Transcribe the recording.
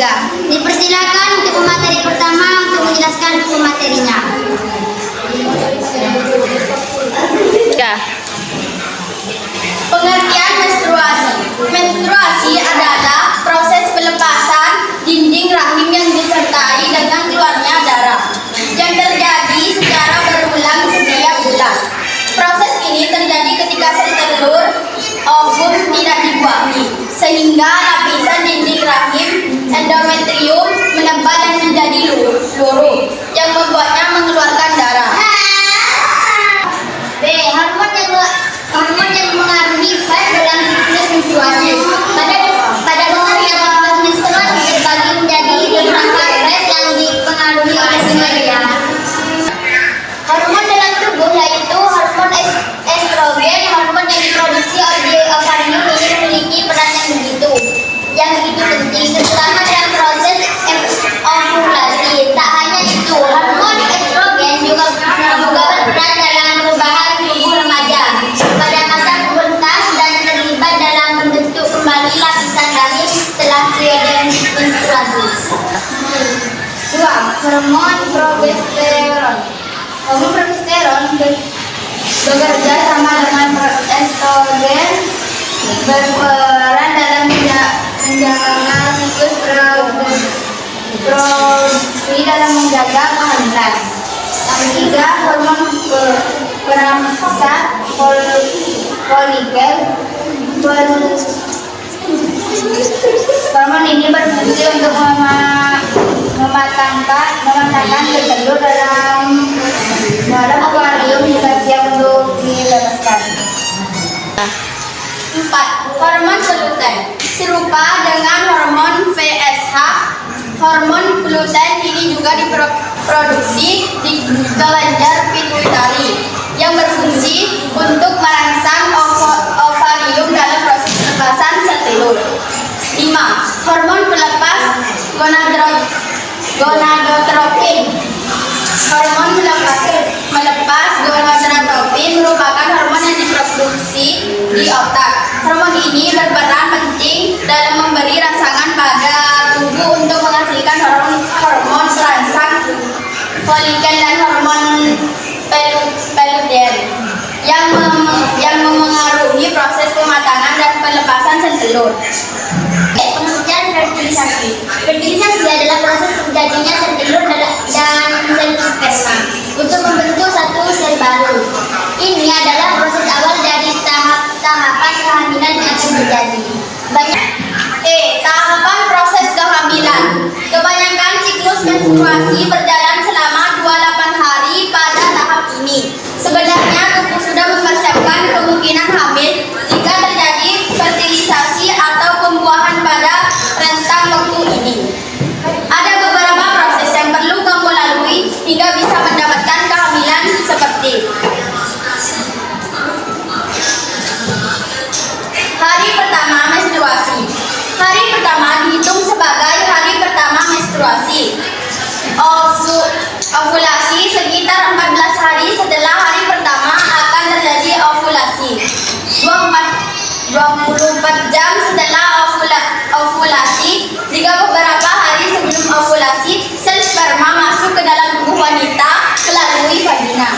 ketiga. Dipersilakan untuk pemateri pertama untuk menjelaskan pematerinya. Ya. Pengertian menstruasi. Menstruasi adalah proses pelepasan dinding rahim yang disertai dengan keluarnya darah yang terjadi secara berulang setiap bulan. Proses ini terjadi ketika sel telur ovum tidak dibuahi, sehingga lapisan dinding rahim endometrium menebal dan menjadi luruh yang membuatnya mengeluarkan darah. B. Hormon yang mengaruhi fase dalam siklus menstruasi. Pada dasarnya siklus menstruasi terbagi menjadi beberapa fase yang dipengaruhi oleh siklus. Hormon dalam tubuh yaitu hormon estrogen, hormon yang diproduksi oleh ovarium ini memiliki peran yang begitu penting, terutama dalam proses ovulasi. Tak hanya itu, hormon estrogen juga berperan dalam perubahan tubuh remaja pada masa pubertas dan terlibat dalam membentuk kembali lapisan rahim setelah periode menstruasi. 2. Hormon progesteron. Hormon progesteron bekerja sama dengan estrogen, berperan dalam menjaga siklus reproduksi dalam menjaga kehamilan. Yang 3. Hormon perangsang folikel. Hormon ini berfungsi untuk mematangkan sel telur dalam akuarium hingga siap untuk dilepaskan. 4. Hormon gluten. Serupa dengan hormon FSH, hormon gluten ini juga diproduksi di kelenjar pituitari yang berfungsi untuk merangsang ovarium dalam proses pelepasan sel telur. 5. Hormon pelepas gonadotropin. Hormon melepas gonadotropin merupakan hormon yang diproduksi di otak. Hormon ini berperan penting dalam memberi rangsangan pada tubuh untuk menghasilkan hormon perangsang folikel dan hormon peluteal yang memengaruhi proses pematangan dan pelepasan sel telur. Pengertian fertilisasi. Fertilisasi adalah proses terjadinya sel telur dan sel sperma untuk membentuk satu sel baru. Ini adalah proses awal dari tahapan kehamilan yang akan terjadi. Tahapan proses kehamilan. Kebanyakan siklus menstruasi berjalan selama 28 hari pada tahap ini. Sebenarnya tubuh sudah mempersiapkan kemungkinan hamil jika terjadi fertilisasi atau pembuahan pada rentang waktu ini. Ada beberapa proses yang perlu kamu lalui hingga bisa mendapatkan kehamilan seperti hari pertama menstruasi. Hari pertama dihitung sebagai hari pertama menstruasi. Ovulasi sekitar 14 hari setelah hari pertama akan terjadi ovulasi. 24 jam setelah ovulasi, jika beberapa hari sebelum ovulasi, sel sperma masuk ke dalam tubuh wanita melalui vagina.